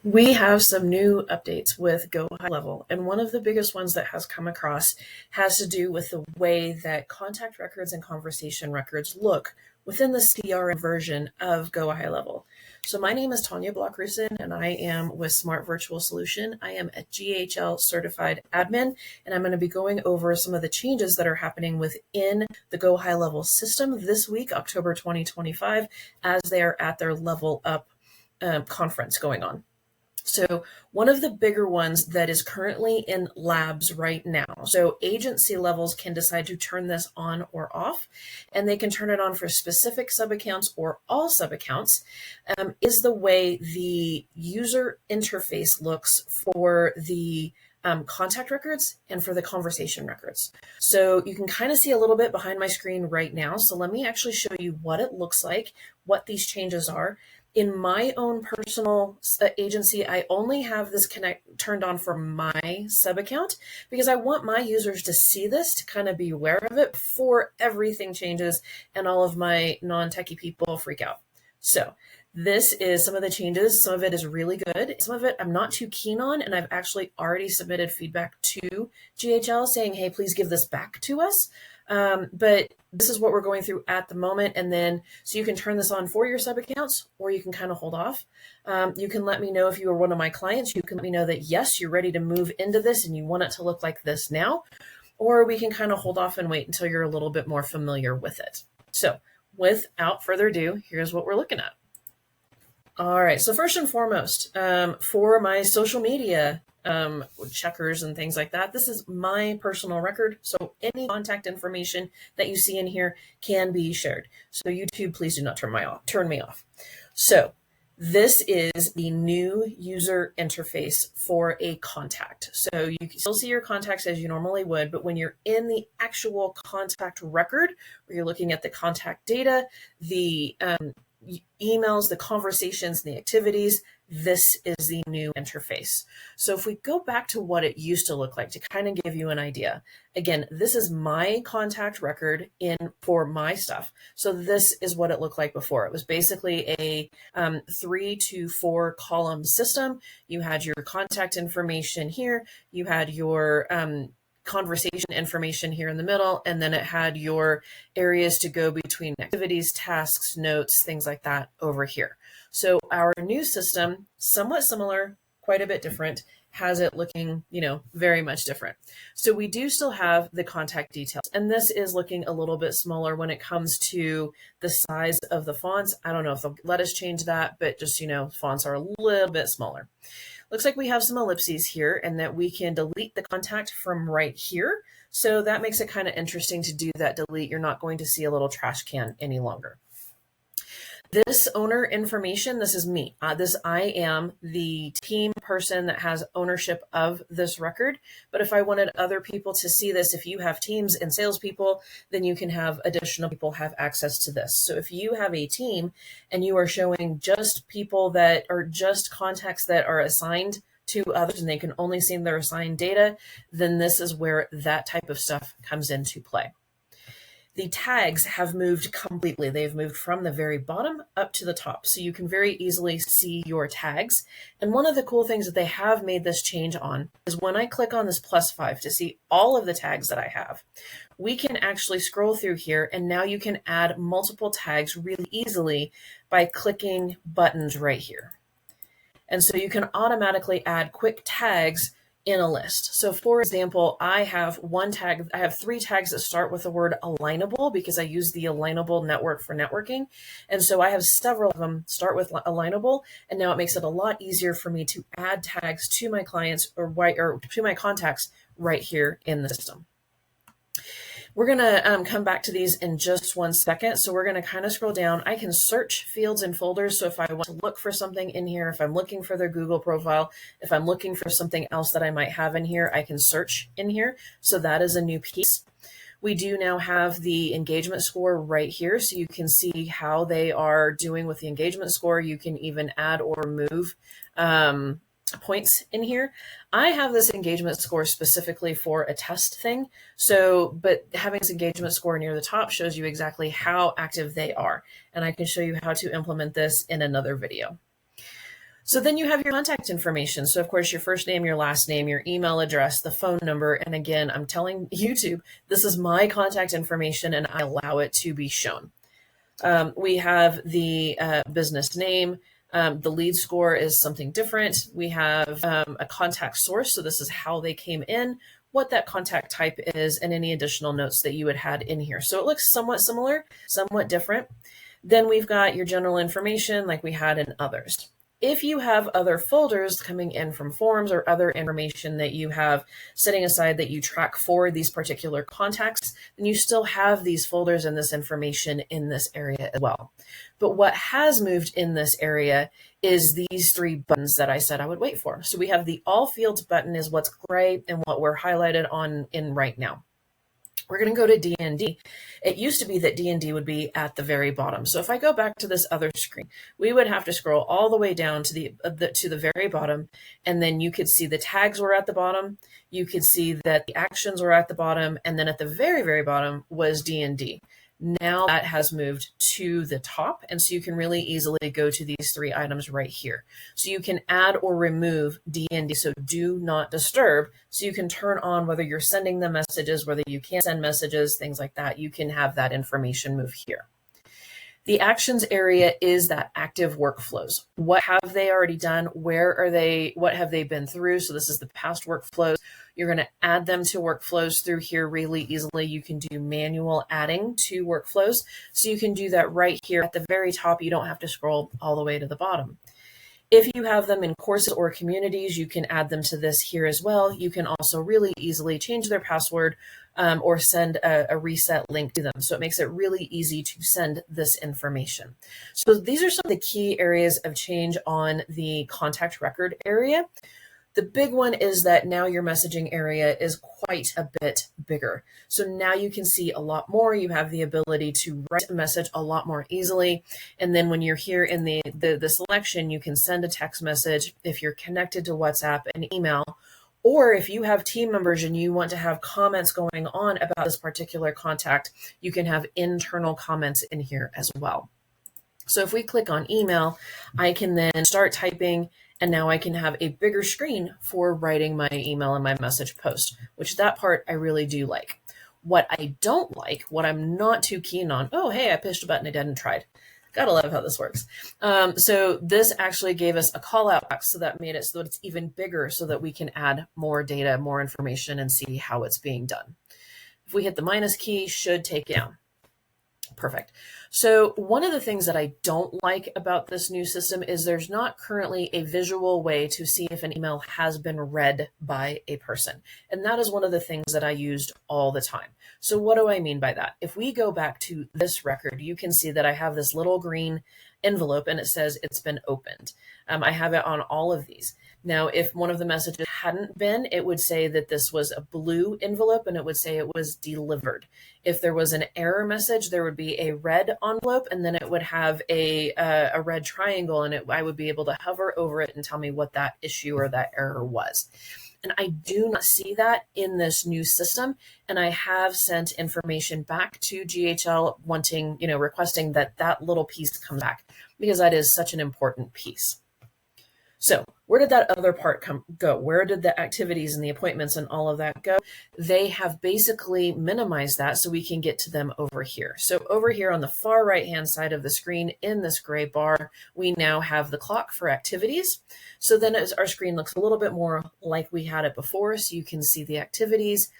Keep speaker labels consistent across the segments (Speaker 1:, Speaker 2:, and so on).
Speaker 1: We have some new updates with Go High Level, and one of the biggest ones that has come across has to do with the way that contact records and conversation records look within the CRM version of Go High Level. So my name is Tanya Blockrusin, and I am with Smart Virtual Solution. I am a GHL certified admin, and I'm going to be going over some of the changes that are happening within the Go High Level system this week, October 2025, as they are at their Level Up conference going on. So one of the bigger ones that is currently in labs right now. So agency levels can decide to turn this on or off, and they can turn it on for specific sub-accounts or all sub-accounts, is the way the user interface looks for the contact records and for the conversation records. So you can kind of see a little bit behind my screen right now. So let me actually show you what it looks like, what these changes are. In my own personal agency, I only have this turned on for my sub account because I want my users to see this, to kind of be aware of it before everything changes and all of my non-techie people freak out. So this is some of the changes. Some of it is really good. Some of it I'm not too keen on, and I've actually already submitted feedback to GHL saying, hey, please give this back to us. But this is what we're going through at the moment. And then, so you can turn this on for your sub accounts, or you can kind of hold off. You can let me know if you are one of my clients. You can let me know that, yes, you're ready to move into this and you want it to look like this now, or we can kind of hold off and wait until you're a little bit more familiar with it. So without further ado, here's what we're looking at. All right. So first and foremost, for my social media checkers and things like that, this is my personal record. So any contact information that you see in here can be shared. So YouTube, please do not turn me off. So this is the new user interface for a contact. So you can still see your contacts as you normally would, but when you're in the actual contact record, where you're looking at the contact data, the emails, the conversations, and the activities, this is the new interface. So if we go back to what it used to look like to kind of give you an idea, again, this is my contact record for my stuff. So this is what it looked like before. It was basically a 3 to 4 column system. You had your contact information here. You had your conversation information here in the middle, and then it had your areas to go between activities, tasks, notes, things like that over here. So our new system, somewhat similar, quite a bit different, has it looking, very much different. So we do still have the contact details, and this is looking a little bit smaller when it comes to the size of the fonts. I don't know if they'll let us change that, but just, fonts are a little bit smaller. Looks like we have some ellipses here, and that we can delete the contact from right here. So that makes it kind of interesting to do that delete. You're not going to see a little trash can any longer. This owner information, this is me. I am the team person that has ownership of this record. But if I wanted other people to see this, if you have teams and salespeople, then you can have additional people have access to this. So if you have a team and you are showing just people that are just contacts that are assigned to others and they can only see their assigned data, then this is where that type of stuff comes into play. The tags have moved completely. They've moved from the very bottom up to the top. So you can very easily see your tags. And one of the cool things that they have made this change on is when I click on this +5 to see all of the tags that I have, we can actually scroll through here, and now you can add multiple tags really easily by clicking buttons right here. And so you can automatically add quick tags in a list. So for example, I have 3 tags that start with the word alignable because I use the Alignable network for networking. And so I have several of them start with alignable. And now it makes it a lot easier for me to add tags to my clients or to my contacts right here in the system. We're going to come back to these in just one second. So we're going to kind of scroll down. I can search fields and folders. So if I want to look for something in here, if I'm looking for their Google profile, if I'm looking for something else that I might have in here, I can search in here. So that is a new piece. We do now have the engagement score right here. So you can see how they are doing with the engagement score. You can even add or remove points in here. I have this engagement score specifically for a test thing. But having this engagement score near the top shows you exactly how active they are. And I can show you how to implement this in another video. So then you have your contact information. So of course, your first name, your last name, your email address, the phone number. And again, I'm telling YouTube, this is my contact information and I allow it to be shown. We have the business name. The lead score is something different. We have a contact source. So this is how they came in, what that contact type is, and any additional notes that you had had in here. So it looks somewhat similar, somewhat different. Then we've got your general information like we had in others. If you have other folders coming in from forms or other information that you have setting aside that you track for these particular contacts, then you still have these folders and this information in this area as well. But what has moved in this area is these three buttons that I said I would wait for. So we have the all fields button is what's gray and what we're highlighted on in right now. We're going to go to D&D. It used to be that D&D would be at the very bottom. So if I go back to this other screen, we would have to scroll all the way down to the very bottom, and then you could see the tags were at the bottom. You could see that the actions were at the bottom, and then at the very, very bottom was D&D. Now that has moved to the top, and so you can really easily go to these three items right here. So you can add or remove D&D, so do not disturb, so you can turn on whether you're sending them messages, whether you can send messages, things like that. You can have that information move here. The actions area is that active workflows. What have they already done? Where are they? What have they been through? So this is the past workflows. You're going to add them to workflows through here really easily. You can do manual adding to workflows. So you can do that right here at the very top. You don't have to scroll all the way to the bottom. If you have them in courses or communities, you can add them to this here as well. You can also really easily change their password or send a reset link to them. So it makes it really easy to send this information. So these are some of the key areas of change on the contact record area. The big one is that now your messaging area is quite a bit bigger. So now you can see a lot more. You have the ability to write a message a lot more easily. And then when you're here in the selection, you can send a text message if you're connected to WhatsApp and email. Or if you have team members and you want to have comments going on about this particular contact, you can have internal comments in here as well. So if we click on email, I can then start typing, and now I can have a bigger screen for writing my email and my message post, which that part I really do like. What I don't like, what I'm not too keen on, oh, hey, I pushed a button I didn't try. Gotta love how this works. So this actually gave us a call out box, so that made it so that it's even bigger so that we can add more data, more information, and see how it's being done. If we hit the minus key, should take it down. Perfect. So one of the things that I don't like about this new system is there's not currently a visual way to see if an email has been read by a person. And that is one of the things that I used all the time. So what do I mean by that? If we go back to this record, you can see that I have this little green envelope and it says it's been opened. I have it on all of these. Now, if one of the messages hadn't been, it would say that this was a blue envelope and it would say it was delivered. If there was an error message, there would be a red envelope and then it would have a red triangle, and I would be able to hover over it and tell me what that issue or that error was. And I do not see that in this new system. And I have sent information back to GHL wanting, requesting that that little piece come back, because that is such an important piece. So where did that other part go? Where did the activities and the appointments and all of that go? They have basically minimized that so we can get to them over here. So over here on the far right-hand side of the screen in this gray bar, we now have the clock for activities. So then our screen looks a little bit more like we had it before. So you can see the activities.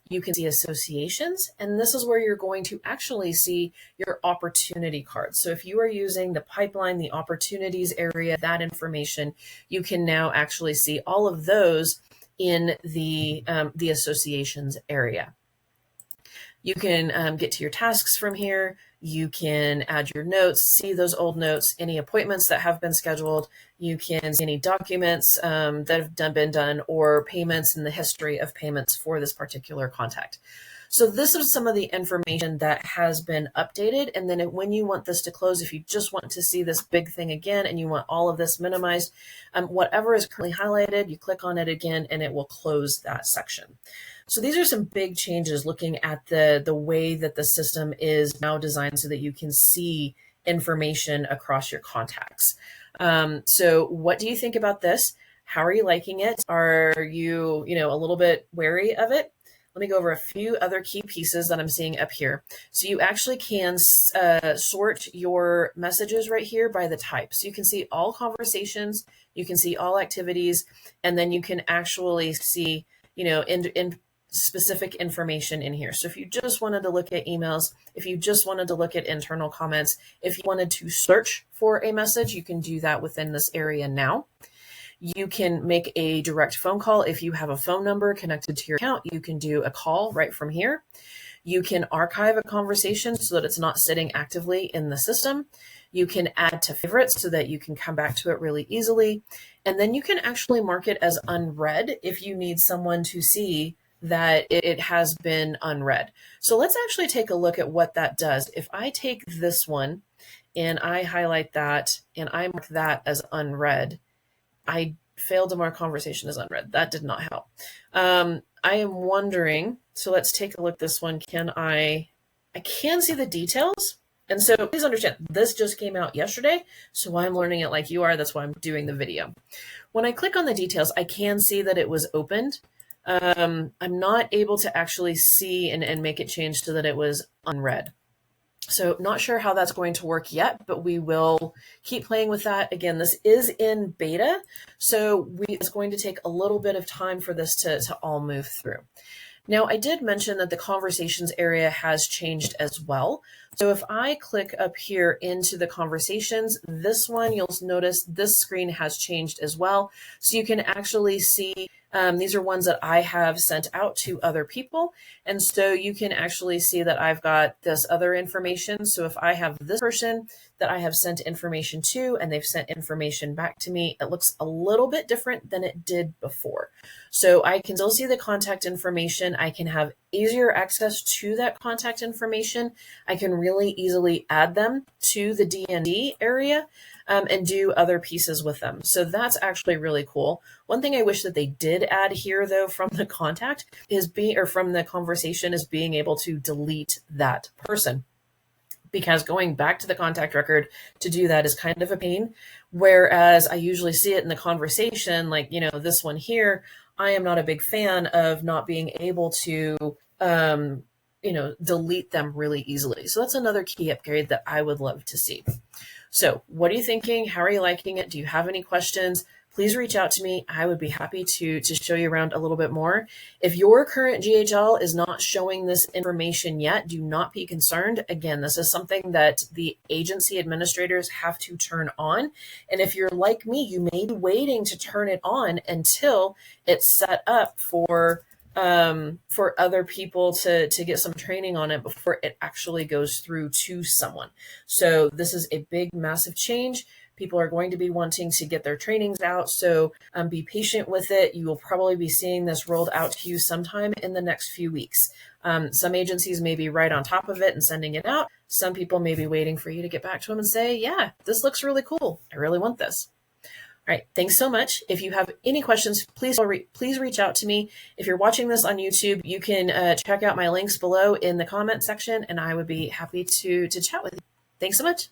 Speaker 1: You can see associations, and this is where you're going to actually see your opportunity cards. So if you are using the pipeline, the opportunities area, that information, you can now actually see all of those in the associations area. You can get to your tasks from here. You can add your notes, see those old notes, any appointments that have been scheduled. You can see any documents that have been done, or payments and the history of payments for this particular contact. So this is some of the information that has been updated. And then when you want this to close, if you just want to see this big thing again and you want all of this minimized, whatever is currently highlighted, you click on it again and it will close that section. So these are some big changes looking at the way that the system is now designed so that you can see information across your contacts. So what do you think about this? How are you liking it? Are you, a little bit wary of it? Let me go over a few other key pieces that I'm seeing up here. So you actually can sort your messages right here by the type. So you can see all conversations, you can see all activities, and then you can actually see, in specific information in here. So if you just wanted to look at emails, if you just wanted to look at internal comments, if you wanted to search for a message, you can do that within this area now. You can make a direct phone call. If you have a phone number connected to your account, you can do a call right from here. You can archive a conversation so that it's not sitting actively in the system. You can add to favorites so that you can come back to it really easily. And then you can actually mark it as unread if you need someone to see that it has been unread. So let's actually take a look at what that does. If I take this one and I highlight that and I mark that as unread, I failed to mark conversation as unread. That did not help. I am wondering, so let's take a look at this one. I can see the details. And so please understand, this just came out yesterday, so I'm learning it like you are. That's why I'm doing the video. When I click on the details, I can see that it was opened. I'm not able to actually see and make it change so that it was unread. So not sure how that's going to work yet, but we will keep playing with that. Again, this is in beta, so it's going to take a little bit of time for this to all move through. Now, I did mention that the conversations area has changed as well. So if I click up here into the conversations, this one, you'll notice this screen has changed as well. So you can actually see these are ones that I have sent out to other people. And so you can actually see that I've got this other information. So if I have this person that I have sent information to and they've sent information back to me, it looks a little bit different than it did before. So I can still see the contact information. I can have easier access to that contact information. I can really easily add them to the D&D area and do other pieces with them. So that's actually really cool. One thing I wish that they did add here, though, from the contact from the conversation is being able to delete that person. Because going back to the contact record to do that is kind of a pain. Whereas I usually see it in the conversation, like, this one here, I am not a big fan of not being able to, delete them really easily. So that's another key upgrade that I would love to see. So what are you thinking? How are you liking it? Do you have any questions? Please reach out to me. I would be happy to show you around a little bit more. If your current GHL is not showing this information yet, do not be concerned. Again, this is something that the agency administrators have to turn on. And if you're like me, you may be waiting to turn it on until it's set up for other people to get some training on it before it actually goes through to someone. So this is a big, massive change. People are going to be wanting to get their trainings out. So be patient with it. You will probably be seeing this rolled out to you sometime in the next few weeks. Some agencies may be right on top of it and sending it out. Some people may be waiting for you to get back to them and say, yeah, this looks really cool. I really want this. All right, thanks so much. If you have any questions, please reach out to me. If you're watching this on YouTube, you can check out my links below in the comment section, and I would be happy to chat with you. Thanks so much.